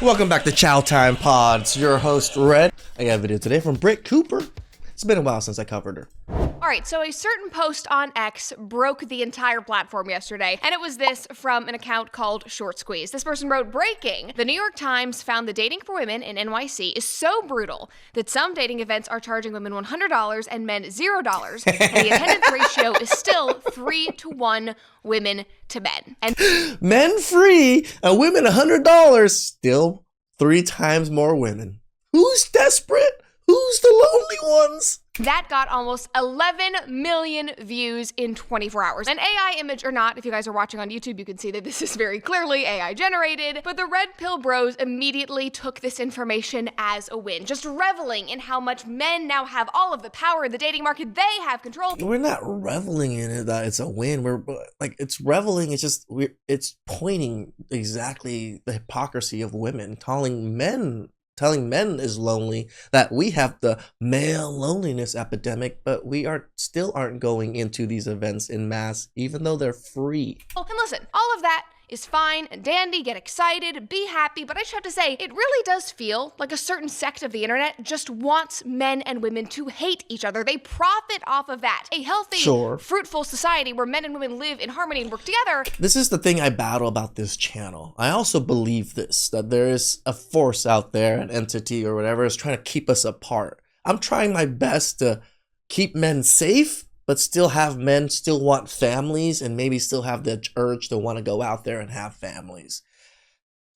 Welcome back to Chow Time Pods. Your host, Red. I got a video today from Britt Cooper. It's been a while since I covered her. All right, so a certain post on X broke the entire platform yesterday, and it was this from an account called Short Squeeze. This person wrote, "Breaking. The New York Times found the dating for women in NYC is so brutal that some dating events are charging women $100 and men $0, and the attendance ratio is still 3-to-1 women to men." And men free and women $100, still 3 times more women. Who's desperate? Who's the lonely ones? that got almost 11 million views in 24 hours. An AI image or not, if you guys are watching on YouTube, you can see that this is very clearly AI generated, but the Red Pill Bros immediately took this information as a win, just reveling in how much men now have all of the power in the dating market. They have control. We're not reveling in it that it's a win. We're like, it's reveling. It's just, it's pointing exactly the hypocrisy of women, telling men is lonely, that we have the male loneliness epidemic, but we still aren't going into these events in mass, even though they're free. And listen, all of that is fine and dandy, get excited, be happy, but I just have to say, it really does feel like a certain sect of the internet just wants men and women to hate each other. They profit off of that. A healthy, fruitful society where men and women live in harmony and work together. This is the thing I battle about this channel. I also believe this, that there is a force out there, an entity or whatever, is trying to keep us apart. I'm trying my best to keep men safe, but still have men still want families and maybe still have the urge to want to go out there and have families.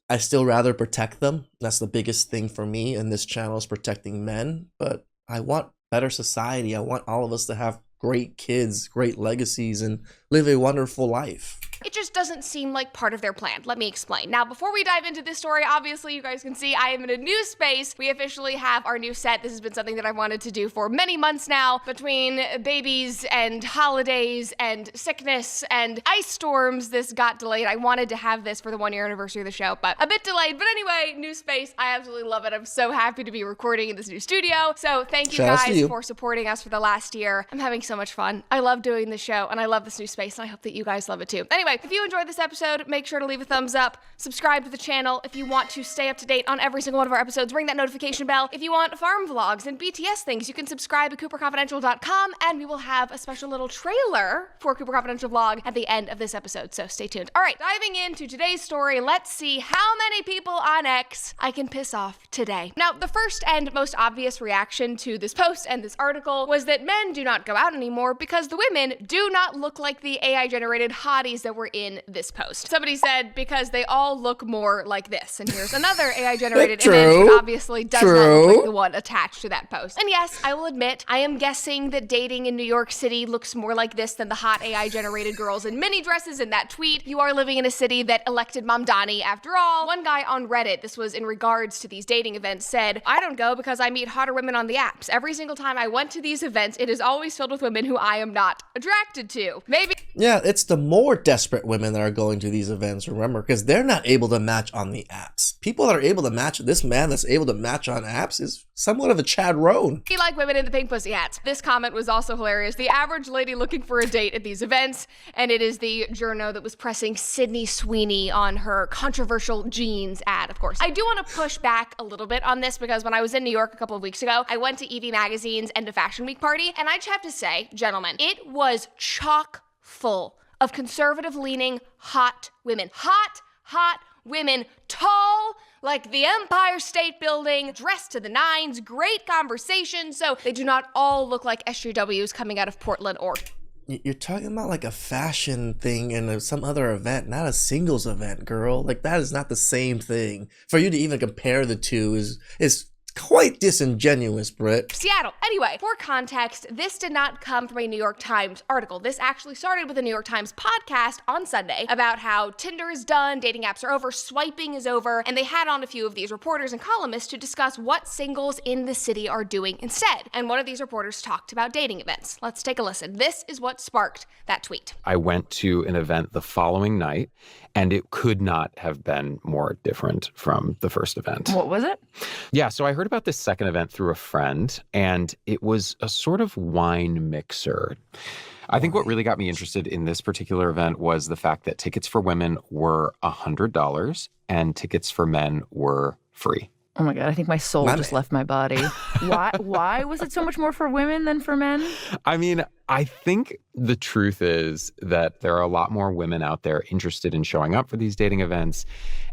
I still rather protect them. That's the biggest thing for me, and this channel is protecting men, but I want better society. I want all of us to have great kids, great legacies, and live a wonderful life. It just doesn't seem like part of their plan. Let me explain. Now, before we dive into this story, obviously you guys can see I am in a new space. We officially have our new set. This has been something that I've wanted to do for many months now. Between babies and holidays and sickness and ice storms, this got delayed. I wanted to have this for the 1-year anniversary of the show, but a bit delayed. But anyway, new space. I absolutely love it. I'm so happy to be recording in this new studio. So thank you guys for supporting us for the last year. I'm having so much fun. I love doing the show and I love this new space, and I hope that you guys love it too. Anyway, if you enjoyed this episode, make sure to leave a thumbs up, subscribe to the channel. If you want to stay up to date on every single one of our episodes, ring that notification bell. If you want farm vlogs and BTS things, you can subscribe at cooperconfidential.com, and we will have a special little trailer for Cooper Confidential vlog at the end of this episode, so stay tuned. All right, diving into today's story, let's see how many people on X I can piss off today. Now, the first and most obvious reaction to this post and this article was that men do not go out anymore because the women do not look like the AI-generated hotties that were in this post. Somebody said because they all look more like this. And here's another AI-generated image that obviously does not look like the one attached to that post. And yes, I will admit, I am guessing that dating in New York City looks more like this than the hot AI-generated girls in mini dresses in that tweet. You are living in a city that elected Mamdani after all. One guy on Reddit, this was in regards to these dating events, said, "I don't go because I meet hotter women on the apps. Every single time I went to these events, it is always filled with women who I am not attracted to." Maybe. Yeah, it's the more desperate women that are going to these events, remember, because they're not able to match on the apps. People that are able to match, this man that's able to match on apps is somewhat of a Chad Roan. He like women in the pink pussy hats. This comment was also hilarious. The average lady looking for a date at these events, and it is the journo that was pressing Sydney Sweeney on her controversial jeans ad, of course. I do want to push back a little bit on this because when I was in New York a couple of weeks ago, I went to Evie Magazine's End of Fashion Week party, and I just have to say, gentlemen, it was chock full of conservative-leaning hot women. Hot women, tall like the Empire State Building, dressed to the nines, great conversation, so they do not all look like SJWs coming out of Portland or... You're talking about like a fashion thing and some other event, not a singles event, girl. Like, that is not the same thing. For you to even compare the two is quite disingenuous, Britt. Seattle. Anyway, for context, this did not come from a New York Times article. This actually started with a New York Times podcast on Sunday about how Tinder is done, dating apps are over, swiping is over, and they had on a few of these reporters and columnists to discuss what singles in the city are doing instead. And one of these reporters talked about dating events. Let's take a listen. This is what sparked that tweet. I went to an event the following night, and it could not have been more different from the first event. What was it? Yeah, so I heard heard about this second event through a friend, and it was a sort of wine mixer. I think what really got me interested in this particular event was the fact that tickets for women were $100 and tickets for men were free. Oh my God, I think my soul just left my body. Why was it so much more for women than for men? I mean, I think the truth is that there are a lot more women out there interested in showing up for these dating events,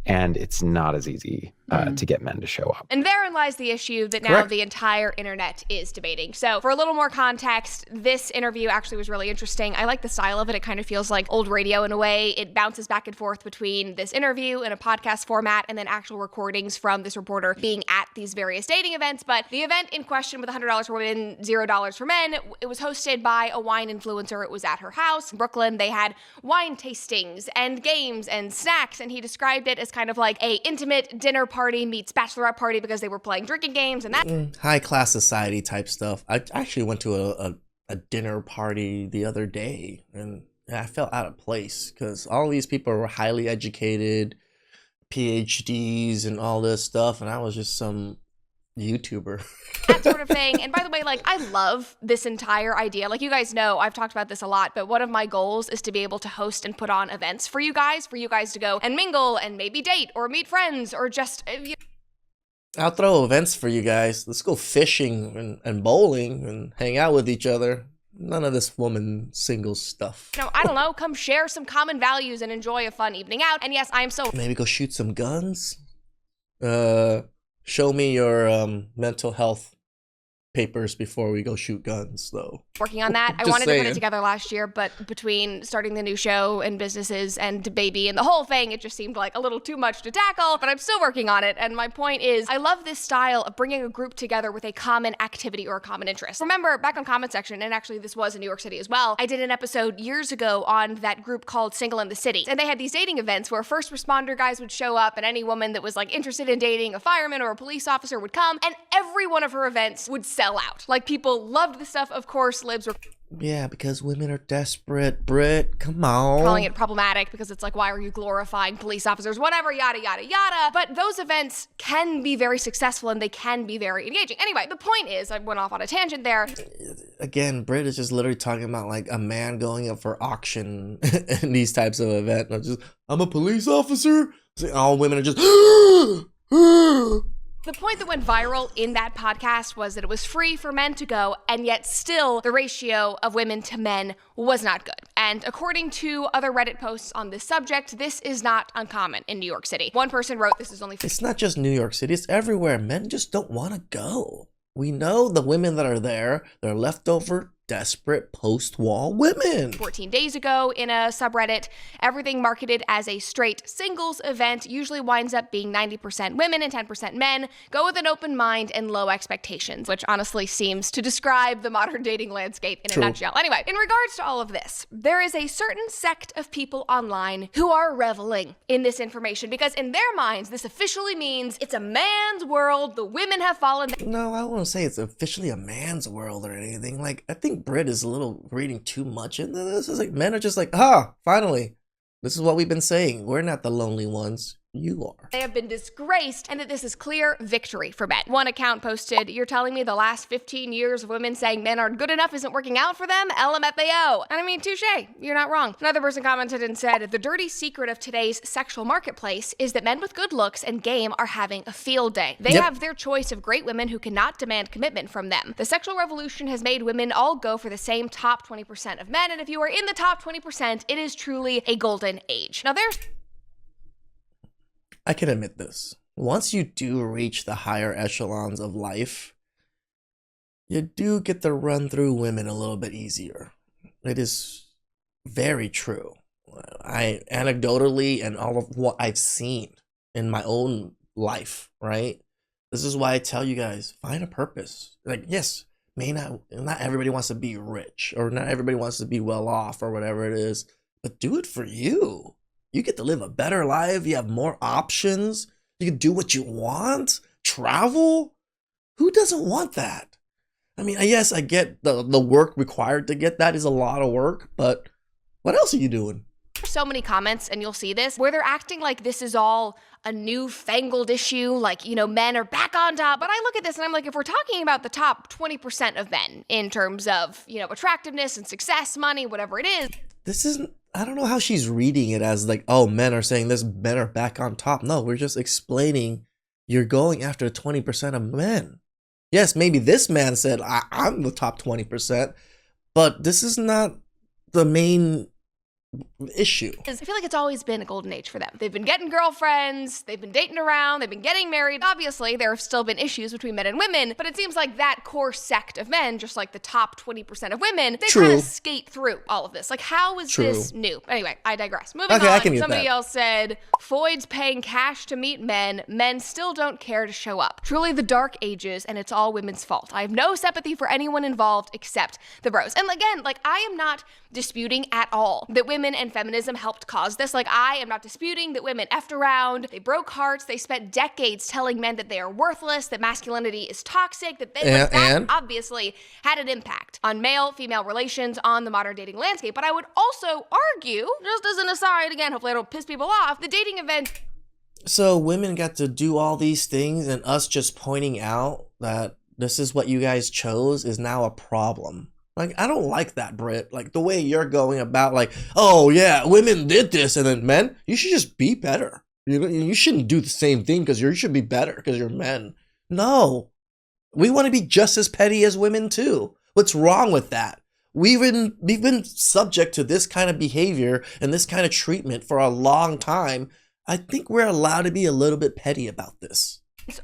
and it's not as easy to get men to show up. And therein lies the issue that now the entire internet is debating. So for a little more context, this interview actually was really interesting. I like the style of it. It kind of feels like old radio in a way. It bounces back and forth between this interview in a podcast format and then actual recordings from this reporter being at these various dating events. But the event in question with $100 for women, $0 for men, it was hosted by a wine influencer. It was at her house in Brooklyn. They had wine tastings and games and snacks, and he described it as kind of like a intimate dinner party meets bachelorette party because they were playing drinking games and that. High class society type stuff. I actually went to a dinner party the other day, and I felt out of place because all these people were highly educated, PhDs and all this stuff, and I was just some YouTuber. That sort of thing. And by the way, like, I love this entire idea. Like, you guys know, I've talked about this a lot, but one of my goals is to be able to host and put on events for you guys to go and mingle and maybe date or meet friends or just... I'll throw events for you guys. Let's go fishing and bowling and hang out with each other. None of this woman single stuff. You know, I don't know, come share some common values and enjoy a fun evening out. And yes, I am so... Maybe go shoot some guns? Show me your mental health papers before we go shoot guns, though. Working on that. I wanted to put it together last year, but between starting the new show and businesses and baby and the whole thing, it just seemed like a little too much to tackle, but I'm still working on it. And my point is, I love this style of bringing a group together with a common activity or a common interest. Remember, back on comment section, and actually this was in New York City as well, I did an episode years ago on that group called Single in the City. And they had these dating events where first responder guys would show up and any woman that was like interested in dating a fireman or a police officer would come, and every one of her events would sell out. Like, people loved the stuff. Of course, libs were... Yeah, because women are desperate, Britt. Come on. Calling it problematic because it's like, why are you glorifying police officers? Whatever, yada, yada, yada. But those events can be very successful and they can be very engaging. Anyway, the point is, I went off on a tangent there. Again, Britt is just literally talking about like a man going up for auction in these types of events. I'm a police officer. All women are just... The point that went viral in that podcast was that it was free for men to go, and yet still the ratio of women to men was not good. And according to other Reddit posts on this subject, this is not uncommon in New York City. One person wrote, this is only... It's not just New York City, it's everywhere. Men just don't want to go. We know the women that are there, they're leftover, desperate post-wall women. 14 days ago in a subreddit, everything marketed as a straight singles event usually winds up being 90% women and 10% men. Go with an open mind and low expectations, which honestly seems to describe the modern dating landscape in a nutshell. Anyway, in regards to all of this, there is a certain sect of people online who are reveling in this information because in their minds, this officially means it's a man's world, the women have fallen. No, I won't say it's officially a man's world or anything. Like, I think Britt is a little reading too much into this. It's like men are just like, finally, this is what we've been saying. We're not the lonely ones. You are. They have been disgraced, and that this is clear victory for men. One account posted, "You're telling me the last 15 years of women saying men aren't good enough isn't working out for them? LMFAO. And I mean, touche. You're not wrong. Another person commented and said, the dirty secret of today's sexual marketplace is that men with good looks and game are having a field day. They have their choice of great women who cannot demand commitment from them. The sexual revolution has made women all go for the same top 20% of men, and if you are in the top 20%, it is truly a golden age." Now there's... I can admit this. Once you do reach the higher echelons of life, you do get to run through women a little bit easier. It is very true. I anecdotally and all of what I've seen in my own life, right? This is why I tell you guys, find a purpose. Like, yes, not everybody wants to be rich or not everybody wants to be well off or whatever it is, but do it for you. You get to live a better life. You have more options. You can do what you want. Travel. Who doesn't want that? I mean, yes, I get the work required to get that is a lot of work, but what else are you doing? So many comments, and you'll see this, where they're acting like this is all a newfangled issue, like, men are back on top. But I look at this and I'm like, if we're talking about the top 20% of men in terms of, attractiveness and success, money, whatever it is. This isn't, I don't know how she's reading it as like, oh, men are saying this, men are back on top. No, we're just explaining you're going after 20% of men. Yes, maybe this man said, I'm the top 20%, but this is not the main issue. I feel like it's always been a golden age for them. They've been getting girlfriends, they've been dating around, they've been getting married. Obviously, there have still been issues between men and women, but it seems like that core sect of men, just like the top 20% of women, they kind of skate through all of this. Like, how is this new? Anyway, I digress. Moving on, somebody else said, Foyd's paying cash to meet men. Men still don't care to show up. Truly the dark ages, and it's all women's fault. I have no sympathy for anyone involved except the bros. And again, I am not disputing at all that women and feminism helped cause this. I am not disputing that women effed around, they broke hearts, they spent decades telling men that they are worthless, that masculinity is toxic, that that obviously had an impact on male-female relations, on the modern dating landscape. But I would also argue, just as an aside, again, hopefully I don't piss people off, the dating event. So women got to do all these things, and us just pointing out that this is what you guys chose is now a problem. I don't like that, Britt. The way you're going about, oh yeah, women did this, and then men, you should just be better. You shouldn't do the same thing because you should be better because you're men. No, we want to be just as petty as women too. What's wrong with that? We've been subject to this kind of behavior and this kind of treatment for a long time. I think we're allowed to be a little bit petty about this.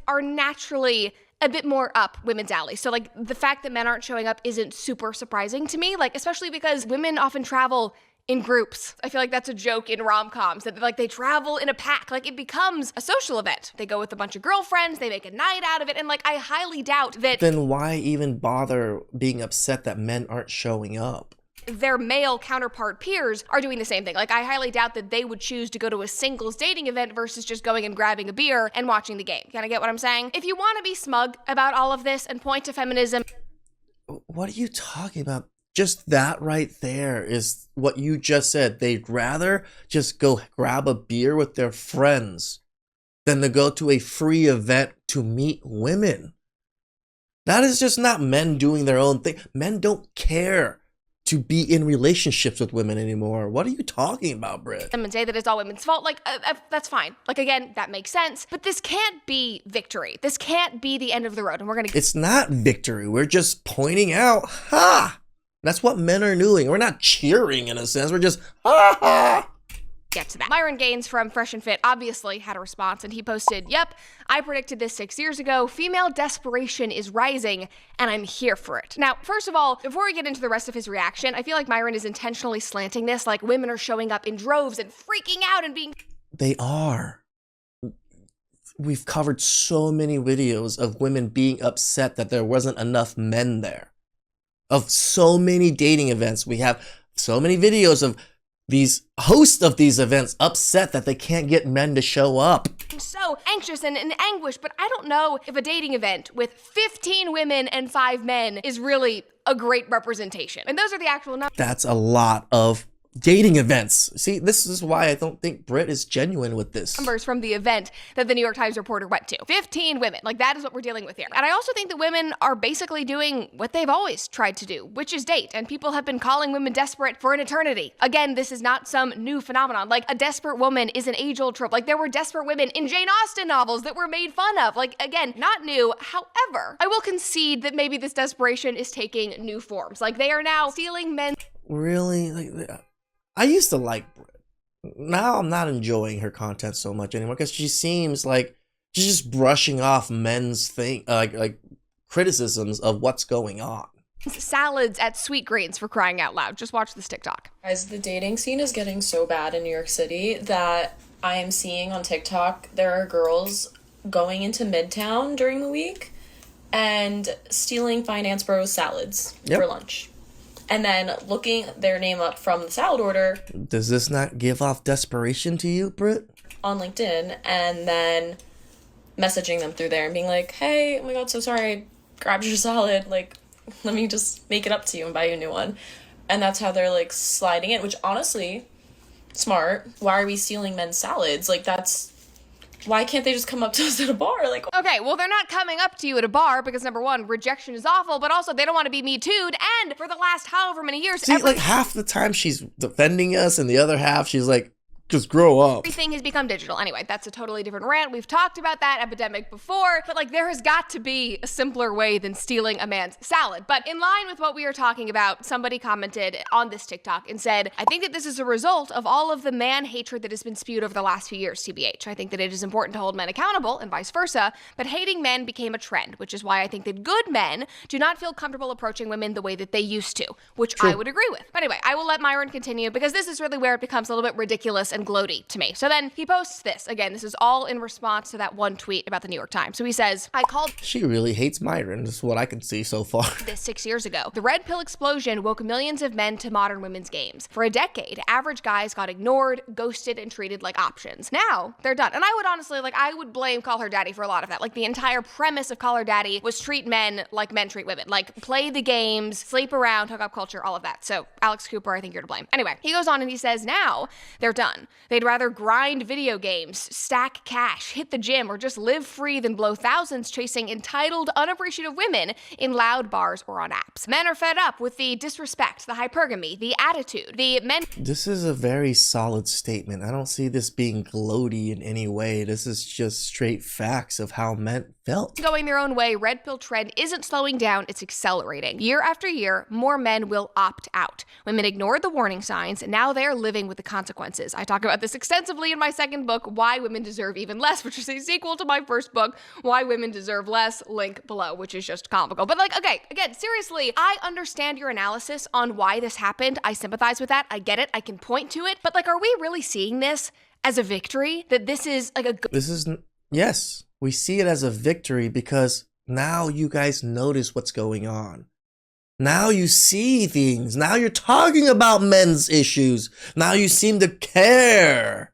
Are naturally a bit more up women's alley. So the fact that men aren't showing up isn't super surprising to me, especially because women often travel in groups. I feel like that's a joke in rom-coms that they travel in a pack. It becomes a social event. They go with a bunch of girlfriends, they make a night out of it, and I highly doubt that. Then why even bother being upset that men aren't showing up? Their male counterpart peers are doing the same thing. I highly doubt that they would choose to go to a singles dating event versus just going and grabbing a beer and watching the game. Can I get what I'm saying? If you want to be smug about all of this and point to feminism. What are you talking about? Just that right there is what you just said. They'd rather just go grab a beer with their friends than to go to a free event to meet women. That is just not men doing their own thing. Men don't care to be in relationships with women anymore. What are you talking about, Britt? And say that it's all women's fault. That's fine. Again, that makes sense. But this can't be victory. This can't be the end of the road. And we're gonna. It's not victory. We're just pointing out, that's what men are doing. We're not cheering in a sense. We're just, get to that. Myron Gaines from Fresh and Fit obviously had a response, and he posted, "Yep, I predicted this 6 years ago. Female desperation is rising, and I'm here for it." Now, first of all, before we get into the rest of his reaction, I feel like Myron is intentionally slanting this, women are showing up in droves and freaking out and being. They are. We've covered so many videos of women being upset that there wasn't enough men there. Of so many dating events, we have so many videos of these hosts of these events upset that they can't get men to show up. So anxious and in anguish, but I don't know if a dating event with 15 women and 5 men is really a great representation. And those are the actual numbers. That's a lot of dating events. See, this is why I don't think Britt is genuine with this. Numbers from the event that the New York Times reporter went to. 15 women. That is what we're dealing with here. And I also think that women are basically doing what they've always tried to do, which is date. And people have been calling women desperate for an eternity. Again, this is not some new phenomenon. A desperate woman is an age-old trope. There were desperate women in Jane Austen novels that were made fun of. Again, not new. However, I will concede that maybe this desperation is taking new forms. They are now stealing men. Really? I used to like Britt. Now I'm not enjoying her content so much anymore because she seems like she's just brushing off men's criticisms of what's going on. Salads at Sweetgreens, for crying out loud. Just watch this TikTok. Guys, the dating scene is getting so bad in New York City that I am seeing on TikTok there are girls going into Midtown during the week and stealing Finance Bros salads for lunch. And then looking their name up from the salad order. Does this not give off desperation to you, Britt? On LinkedIn, and then messaging them through there and being like, "Hey, oh my god, so sorry, I grabbed your salad. Let me just make it up to you and buy you a new one." And that's how they're sliding in, which honestly, smart. Why are we stealing men's salads? Like, why can't they just come up to us at a bar? Like, okay, well, they're not coming up to you at a bar because, number one, rejection is awful, but also they don't want to be Me Too'd, and for the last however many years... See, like, half the time she's defending us, and the other half she's like, just grow up. Everything has become digital. Anyway, that's a totally different rant. We've talked about that epidemic before, but like there has got to be a simpler way than stealing a man's salad. But in line with what we are talking about, somebody commented on this TikTok and said, I think that this is a result of all of the man hatred that has been spewed over the last few years, TBH. I think that it is important to hold men accountable and vice versa, but hating men became a trend, which is why I think that good men do not feel comfortable approaching women the way that they used to, which I would agree with. But anyway, I will let Myron continue because this is really where it becomes a little bit ridiculous and gloaty to me. So then he posts this. Again, this is all in response to that one tweet about the New York Times. So he says, I called... She really hates Myron. This is what I can see so far. ...this 6 years ago. The red pill explosion woke millions of men to modern women's games. For a decade, average guys got ignored, ghosted, and treated like options. Now, they're done. And I would honestly, I would blame Call Her Daddy for a lot of that. Like, the entire premise of Call Her Daddy was treat men like men treat women. Like, play the games, sleep around, hookup culture, all of that. So, Alex Cooper, I think you're to blame. Anyway, he goes on and he says, now, they're done. They'd rather grind video games, stack cash, hit the gym, or just live free than blow thousands chasing entitled, unappreciative women in loud bars or on apps. Men are fed up with the disrespect, the hypergamy, the attitude, the men... This is a very solid statement. I don't see this being gloaty in any way. This is just straight facts of how men felt. Going their own way, red pill trend isn't slowing down, it's accelerating. Year after year, more men will opt out. Women ignored the warning signs, and now they're living with the consequences. I talk about this extensively in my second book, Why Women Deserve Even Less, which is a sequel to my first book, Why Women Deserve Less, link below, which is just comical. But okay, again, seriously, I understand your analysis on why this happened. I sympathize with that. I get it. I can point to it. But are we really seeing this as a victory? That this is yes, we see it as a victory because now you guys notice what's going on. Now you see things. Now you're talking about men's issues. Now you seem to care.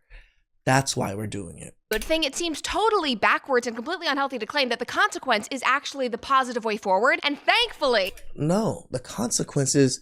That's why we're doing it. Good thing. It seems totally backwards and completely unhealthy to claim that the consequence is actually the positive way forward. And thankfully... No, the consequence is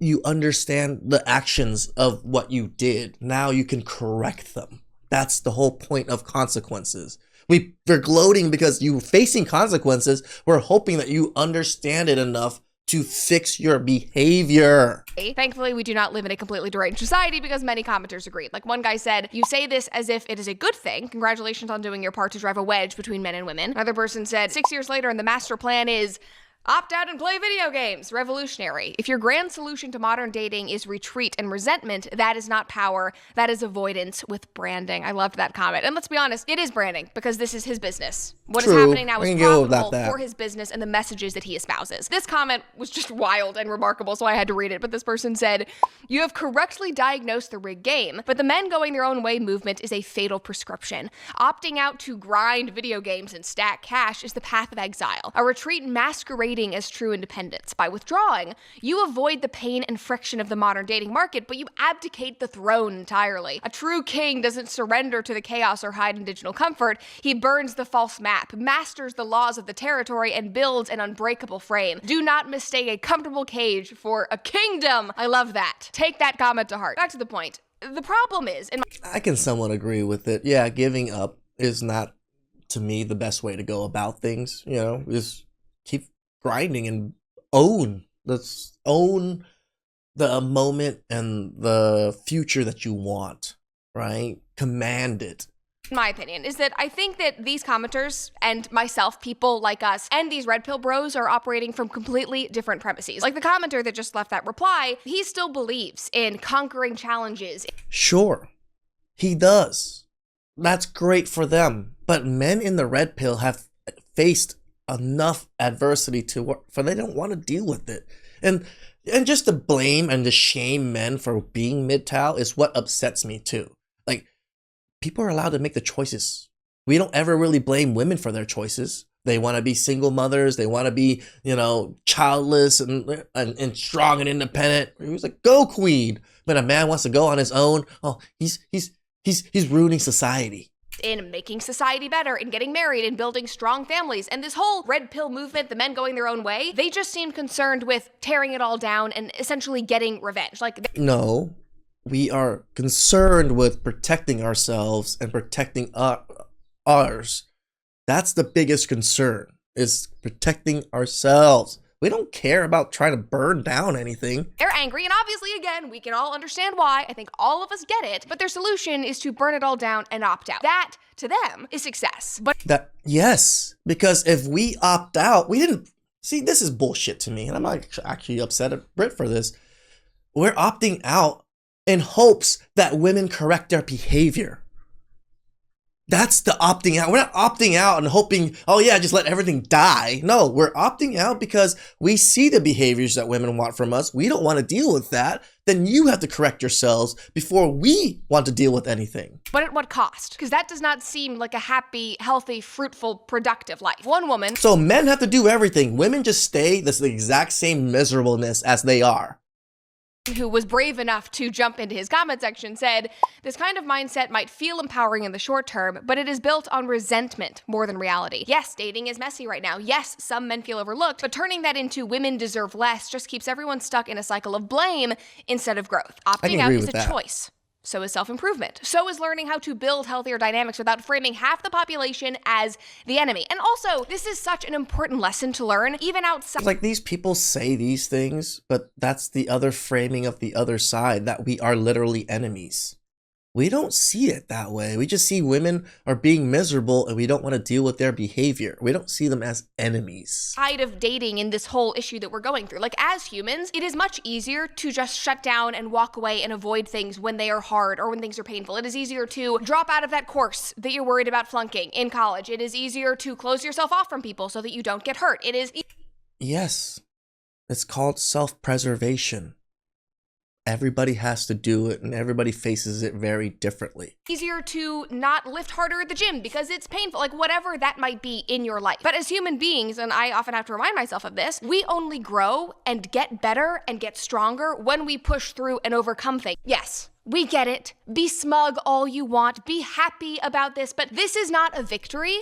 you understand the actions of what you did. Now you can correct them. That's the whole point of consequences. We're gloating because you're facing consequences. We're hoping that you understand it enough to fix your behavior. Thankfully, we do not live in a completely deranged society because many commenters agreed. Like one guy said, you say this as if it is a good thing. Congratulations on doing your part to drive a wedge between men and women. Another person said, 6 years later and the master plan is opt out and play video games. Revolutionary. If your grand solution to modern dating is retreat and resentment, that is not power. That is avoidance with branding. I loved that comment. And let's be honest, it is branding because this is his business. What is happening now is profitable for his business and the messages that he espouses. This comment was just wild and remarkable, so I had to read it. But this person said, you have correctly diagnosed the rigged game, but the men going their own way movement is a fatal prescription. Opting out to grind video games and stack cash is the path of exile. A retreat masquerading as true independence. By withdrawing, you avoid the pain and friction of the modern dating market, but you abdicate the throne entirely. A true king doesn't surrender to the chaos or hide in digital comfort. He burns the false map, masters the laws of the territory, and builds an unbreakable frame. Do not mistake a comfortable cage for a kingdom. I love that. Take that comment to heart. Back to the point. The problem is... I can somewhat agree with it. Yeah, giving up is not, to me, the best way to go about things. You know, just keep grinding and own the moment and the future that you want, right? Command it. My opinion is that I think that these commenters and myself, people like us, and these red pill bros are operating from completely different premises. Like the commenter that just left that reply, he still believes in conquering challenges. Sure, he does. That's great for them. But men in the red pill have faced enough adversity for they don't want to deal with it. And just to blame and to shame men for being mid-tal is what upsets me too. Like, people are allowed to make the choices. We don't ever really blame women for their choices. They want to be single mothers. They want to be, childless and strong and independent. He was like, go queen. When a man wants to go on his own, he's ruining society. In making society better, in getting married, in building strong families. And this whole red pill movement, the men going their own way, they just seemed concerned with tearing it all down and essentially getting revenge. No, we are concerned with protecting ourselves and protecting ours. That's the biggest concern, is protecting ourselves. We don't care about trying to burn down anything. They're angry, and obviously, again, we can all understand why. I think all of us get it. But their solution is to burn it all down and opt out. That, to them, is success. But yes, because if we opt out, we didn't... See, this is bullshit to me, and I'm not actually upset at Britt for this. We're opting out in hopes that women correct their behavior. That's the opting out. We're not opting out and hoping, oh yeah, just let everything die. No, we're opting out because we see the behaviors that women want from us. We don't want to deal with that. Then you have to correct yourselves before we want to deal with anything. But at what cost? Because that does not seem like a happy, healthy, fruitful, productive life. One woman... So men have to do everything. Women just stay the exact same miserableness as they are. Who was brave enough to jump into his comment section, said, this kind of mindset might feel empowering in the short term, but it is built on resentment more than reality. Yes, dating is messy right now. Yes, some men feel overlooked, but turning that into women deserve less just keeps everyone stuck in a cycle of blame instead of growth. Opting out is a choice. So is self-improvement. So is learning how to build healthier dynamics without framing half the population as the enemy. And also, this is such an important lesson to learn, even outside. Like, these people say these things, but that's the other framing of the other side, that we are literally enemies. We don't see it that way. We just see women are being miserable and we don't want to deal with their behavior. We don't see them as enemies. Side of dating in this whole issue that we're going through. Like, as humans, it is much easier to just shut down and walk away and avoid things when they are hard or when things are painful. It is easier to drop out of that course that you're worried about flunking in college. It is easier to close yourself off from people so that you don't get hurt. It is... Yes. It's called self-preservation. Everybody has to do it, and everybody faces it very differently. Easier to not lift harder at the gym because it's painful, like whatever that might be in your life. But as human beings, and I often have to remind myself of this, we only grow and get better and get stronger when we push through and overcome things. Yes, we get it. Be smug all you want. Be happy about this, but this is not a victory.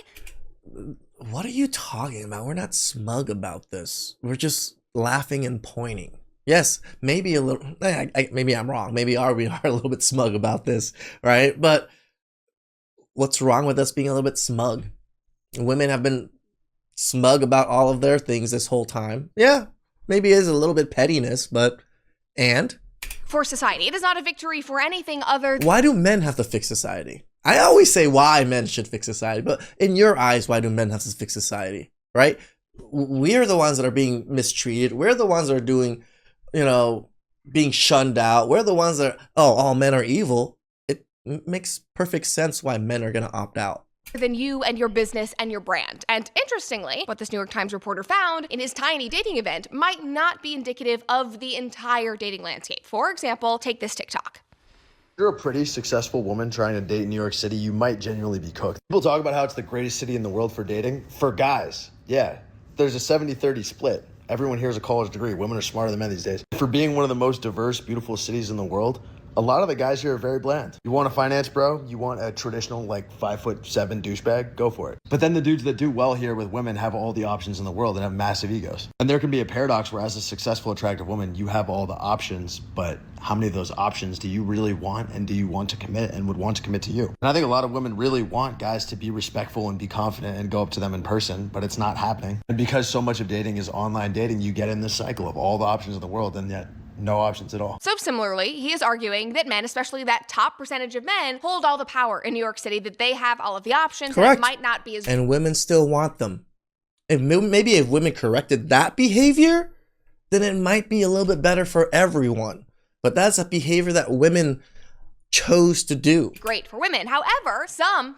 What are you talking about? We're not smug about this. We're just laughing and pointing. Yes, maybe a little, maybe I'm wrong. Maybe we are a little bit smug about this, right? But what's wrong with us being a little bit smug? Women have been smug about all of their things this whole time. Yeah, maybe it is a little bit pettiness, but, and? For society. It is not a victory for anything other than... Why do men have to fix society? I always say why men should fix society, but in your eyes, why do men have to fix society, right? We're the ones that are being mistreated. We're the ones that are doing... being shunned out. We're the ones that are, all men are evil. It makes perfect sense why men are going to opt out. Than you and your business and your brand. And interestingly, what this New York Times reporter found in his tiny dating event might not be indicative of the entire dating landscape. For example, take this TikTok. If you're a pretty successful woman trying to date in New York City, you might genuinely be cooked. People talk about how it's the greatest city in the world for dating. For guys, yeah, there's a 70-30 split. Everyone here has a college degree. Women are smarter than men these days. For being one of the most diverse, beautiful cities in the world, a lot of the guys here are very bland. You want a finance bro? You want a traditional 5'7" douchebag? Go for it. But then the dudes that do well here with women have all the options in the world and have massive egos. And there can be a paradox where as a successful, attractive woman, you have all the options, but how many of those options do you really want, and do you want to commit and would want to commit to you? And I think a lot of women really want guys to be respectful and be confident and go up to them in person, but it's not happening. And because so much of dating is online dating, you get in this cycle of all the options in the world and yet no options at all. So similarly, he is arguing that men, especially that top percentage of men, hold all the power in New York City, that they have all of the options. Correct. And it might not be as... And women still want them. Maybe if women corrected that behavior, then it might be a little bit better for everyone. But that's a behavior that women chose to do. Great for women. However, some,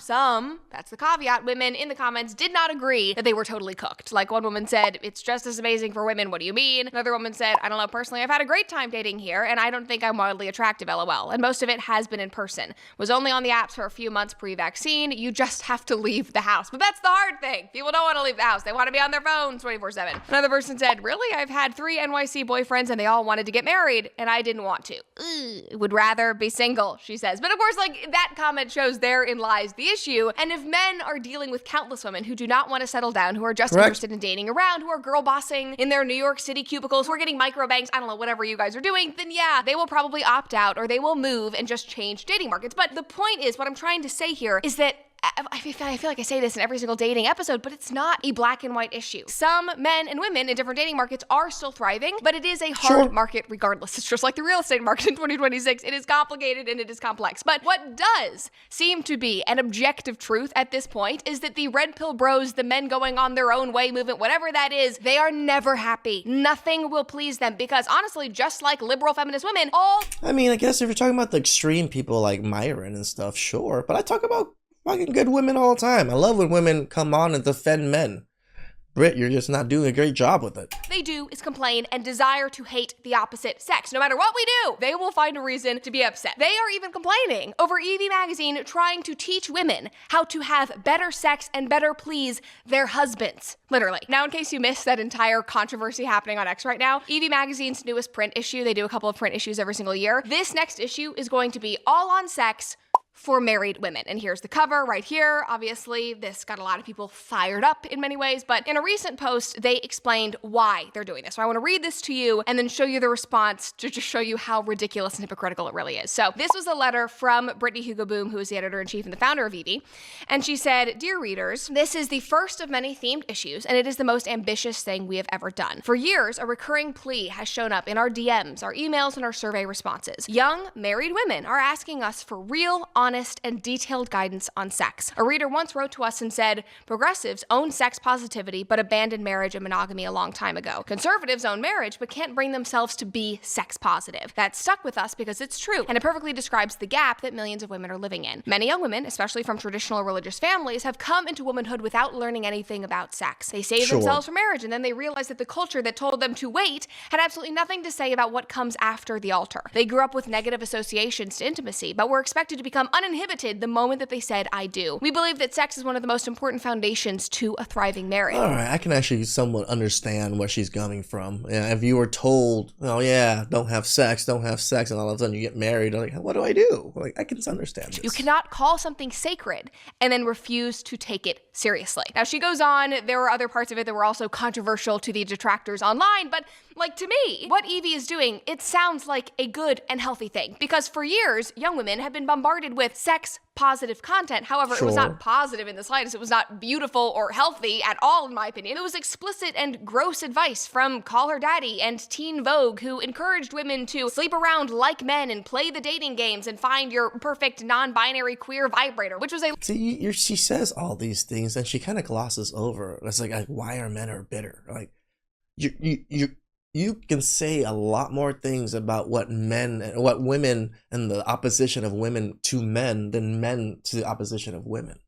that's the caveat, women in the comments did not agree that they were totally cooked. Like, one woman said, it's just as amazing for women. What do you mean? Another woman said, I don't know, personally, I've had a great time dating here, and I don't think I'm wildly attractive, LOL. And most of it has been in person. Was only on the apps for a few months pre-vaccine. You just have to leave the house. But that's the hard thing. People don't want to leave the house. They want to be on their phones 24/7. Another person said, really? I've had 3 NYC boyfriends and they all wanted to get married, and I didn't want to. Would rather be single. she says. But of course, like, that comment shows therein lies the issue. And if men are dealing with countless women who do not want to settle down, who are just interested in dating around, who are girl bossing in their New York City cubicles, who are getting microbanks, I don't know, whatever you guys are doing, then yeah, they will probably opt out or they will move and just change dating markets. But the point is, what I'm trying to say here is that I feel like I say this in every single dating episode, but it's not a black and white issue. Some men and women in different dating markets are still thriving, but it is a hard market regardless. It's just like the real estate market in 2026. It is complicated and it is complex. But what does seem to be an objective truth at this point is that the red pill bros, the men going on their own way movement, whatever that is, they are never happy. Nothing will please them because honestly, just like liberal feminist women, I mean, I guess if you're talking about the extreme people like Myron and stuff, sure. But I talk about fucking good women all the time. I love when women come on and defend men. Britt, you're just not doing a great job with it. They do is complain and desire to hate the opposite sex. No matter what we do, they will find a reason to be upset. They are even complaining over Evie Magazine trying to teach women how to have better sex and better please their husbands. Literally. Now, in case you missed that entire controversy happening on X right now, Evie Magazine's newest print issue, they do a couple of print issues every single year. This next issue is going to be all on sex for married women. And here's the cover right here. Obviously, this got a lot of people fired up in many ways, but in a recent post, they explained why they're doing this. So I want to read this to you and then show you the response to just show you how ridiculous and hypocritical it really is. So this was a letter from Brittany Hugo Boom, who is the editor-in-chief and the founder of Evie. And she said, "Dear readers, this is the first of many themed issues, and it is the most ambitious thing we have ever done. For years, a recurring plea has shown up in our DMs, our emails, and our survey responses. Young, married women are asking us for real, honest, and detailed guidance on sex. A reader once wrote to us and said, progressives own sex positivity but abandoned marriage and monogamy a long time ago. Conservatives own marriage but can't bring themselves to be sex positive. That stuck with us because it's true, and it perfectly describes the gap that millions of women are living in. Many young women, especially from traditional religious families, have come into womanhood without learning anything about sex. They save themselves for marriage, and then they realize that the culture that told them to wait had absolutely nothing to say about what comes after the altar. They grew up with negative associations to intimacy, but were expected to become uninhibited the moment that they said, I do. We believe that sex is one of the most important foundations to a thriving marriage." All right, I can actually somewhat understand where she's coming from. Yeah, if you were told, oh yeah, don't have sex, and all of a sudden you get married, like, what do I do? Like, I can understand this. You cannot call something sacred and then refuse to take it seriously. Now, she goes on, there were other parts of it that were also controversial to the detractors online, but like, to me, what Evie is doing, it sounds like a good and healthy thing, because for years, young women have been bombarded with sex positive content. However, it was not positive in the slightest. It was not beautiful or healthy at all, in my opinion. It was explicit and gross advice from Call Her Daddy and Teen Vogue, who encouraged women to sleep around like men and play the dating games and find your perfect non-binary queer vibrator, which was a... See, she says all these things and she kind of glosses over. It's like, why are men are bitter? Like, you can say a lot more things about what women and the opposition of women to men than men to the opposition of women.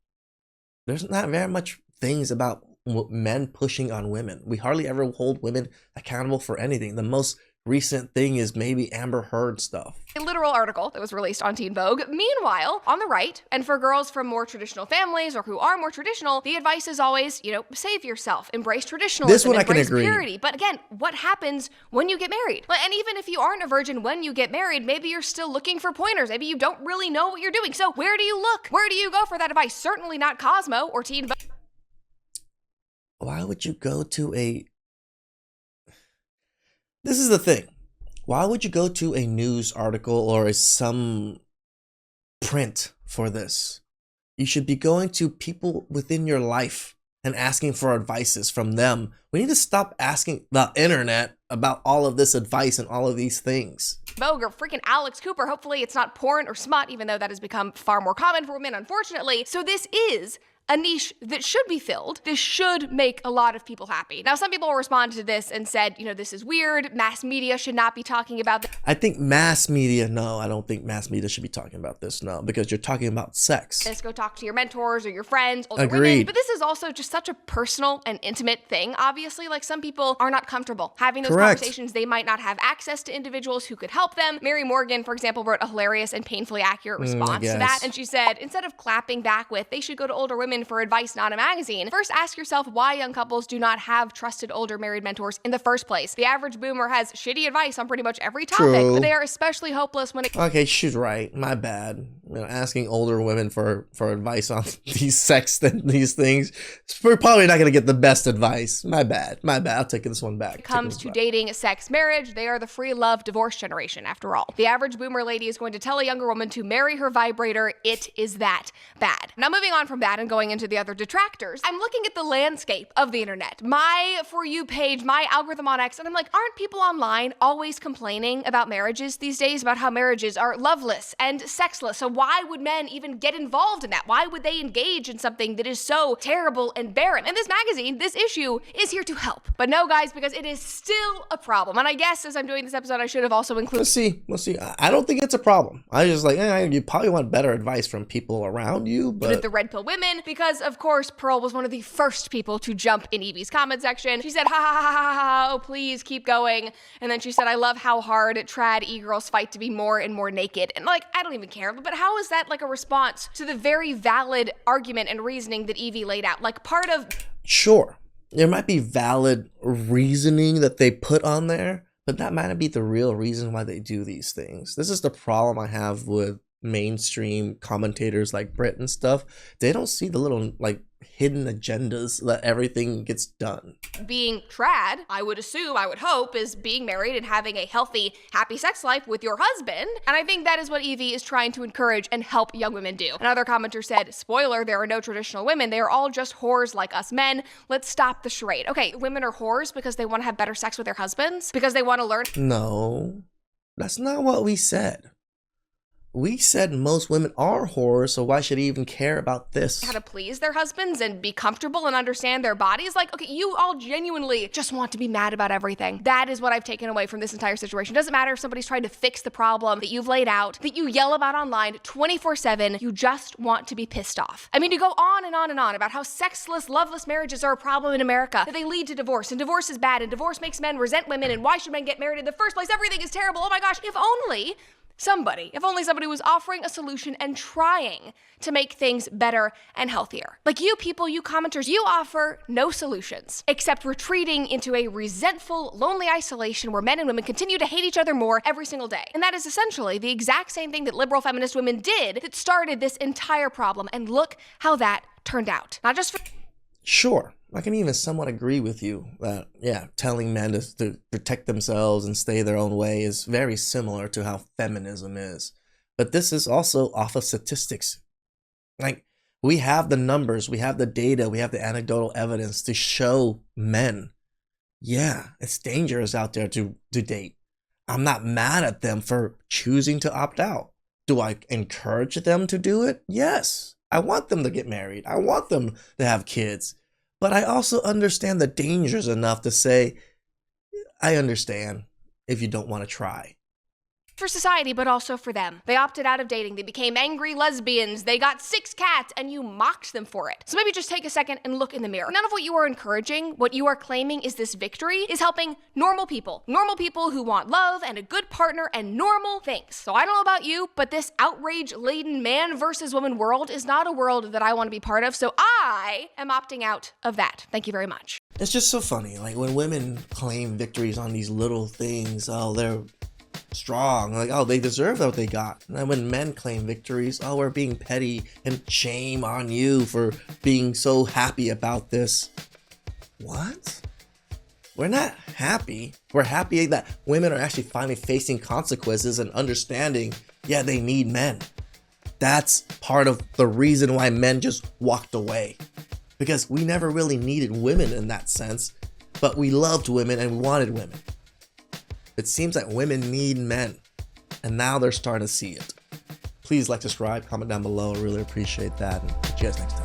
There's not very much things about men pushing on women. We hardly ever hold women accountable for anything. The most recent thing is maybe Amber Heard stuff. A literal article that was released on Teen Vogue. Meanwhile, on the right, and for girls from more traditional families or who are more traditional, the advice is always, save yourself, embrace traditionalism, this one I can agree. Purity. But again, what happens when you get married? And even if you aren't a virgin when you get married, maybe you're still looking for pointers. Maybe you don't really know what you're doing. So where do you look? Where do you go for that advice? Certainly not Cosmo or Teen Vogue. Why would you go to a... This is the thing. Why would you go to a news article or some print for this? You should be going to people within your life and asking for advices from them. We need to stop asking the internet about all of this advice and all of these things. Vogue or freaking Alex Cooper. Hopefully it's not porn or smut, even though that has become far more common for women, unfortunately. So this is a niche that should be filled. This should make a lot of people happy. Now, some people responded to this and said, this is weird. Mass media should not be talking about this. I think mass media, no, I don't think mass media should be talking about this, no, because you're talking about sex. Just go talk to your mentors or your friends, older Agreed. women. But this is also just such a personal and intimate thing. Obviously, like, some people are not comfortable having those conversations. They might not have access to individuals who could help them. Mary Morgan, for example, wrote a hilarious and painfully accurate response to that. And she said, instead of clapping back with, they should go to older women women for advice, not a magazine, first ask yourself why young couples do not have trusted older married mentors in the first place. The average boomer has shitty advice on pretty much every topic, but they are especially hopeless when it... Okay, she's right. My bad. Asking older women for advice on these these things, we're probably not going to get the best advice. My bad. I'll take this one back. When it comes to dating, sex, marriage, they are the free love divorce generation, after all. The average boomer lady is going to tell a younger woman to marry her vibrator. It is that bad. Now, moving on from that and going into the other detractors, I'm looking at the landscape of the internet, my For You page, my algorithm on X, and I'm like, aren't people online always complaining about marriages these days, about how marriages are loveless and sexless? So why would men even get involved in that? Why would they engage in something that is so terrible and barren? And this magazine, this issue, is here to help. But no, guys, because it is still a problem. And I guess as I'm doing this episode, I should have also included... We'll see. I don't think it's a problem. I was just like, you probably want better advice from people around you, but... the red pill women, because of course, Pearl was one of the first people to jump in Evie's comment section. She said, ha ha ha ha ha, oh please keep going. And then she said, I love how hard trad e-girls fight to be more and more naked. And like, I don't even care, but how is that like a response to the very valid argument and reasoning that Evie laid out? Like part of... Sure, there might be valid reasoning that they put on there, but that might not be the real reason why they do these things. This is the problem I have with mainstream commentators like Brit and stuff. They don't see the little like hidden agendas that everything gets done. Being trad, I would assume, I would hope, is being married and having a healthy, happy sex life with your husband. And I think that is what Evie is trying to encourage and help young women do. Another commenter said, spoiler, there are no traditional women. They are all just whores like us men. Let's stop the charade. Okay, women are whores because they want to have better sex with their husbands? Because they want to learn? No, that's not what we said. We said most women are whores, so why should he even care about this? How to please their husbands and be comfortable and understand their bodies. Like, okay, you all genuinely just want to be mad about everything. That is what I've taken away from this entire situation. Doesn't matter if somebody's trying to fix the problem that you've laid out, that you yell about online 24/7. You just want to be pissed off. I mean, to go on and on and on about how sexless, loveless marriages are a problem in America, that they lead to divorce, and divorce is bad, and divorce makes men resent women, and why should men get married in the first place? Everything is terrible. Oh my gosh, if only somebody was offering a solution and trying to make things better and healthier. Like you people, you commenters, you offer no solutions, except retreating into a resentful, lonely isolation where men and women continue to hate each other more every single day. And that is essentially the exact same thing that liberal feminist women did that started this entire problem. And look how that turned out. Not just for... Sure, I can even somewhat agree with you that, yeah, telling men to protect themselves and stay their own way is very similar to how feminism is. But this is also off of statistics. Like, we have the numbers, we have the data, we have the anecdotal evidence to show men, yeah, it's dangerous out there to date. I'm not mad at them for choosing to opt out. Do I encourage them to do it? Yes. I want them to get married. I want them to have kids. But I also understand the dangers enough to say, I understand if you don't want to try. For society, but also for them. They opted out of dating. They became angry lesbians. They got 6 cats, and you mocked them for it. So maybe just take a second and look in the mirror. None of what you are encouraging, what you are claiming is this victory, is helping normal people who want love and a good partner and normal things. So I don't know about you, but this outrage-laden man versus woman world is not a world that I want to be part of, so I am opting out of that. Thank you very much. It's just so funny, like when women claim victories on these little things, oh, they're strong, like, oh, they deserve what they got. And then when men claim victories, oh, we're being petty and shame on you for being so happy about this. What? We're not happy. We're happy that women are actually finally facing consequences and understanding, yeah, they need men. That's part of the reason why men just walked away. Because we never really needed women in that sense, but we loved women and we wanted women. It seems like women need men, and now they're starting to see it. Please like, subscribe, comment down below. I really appreciate that, and catch you guys next time.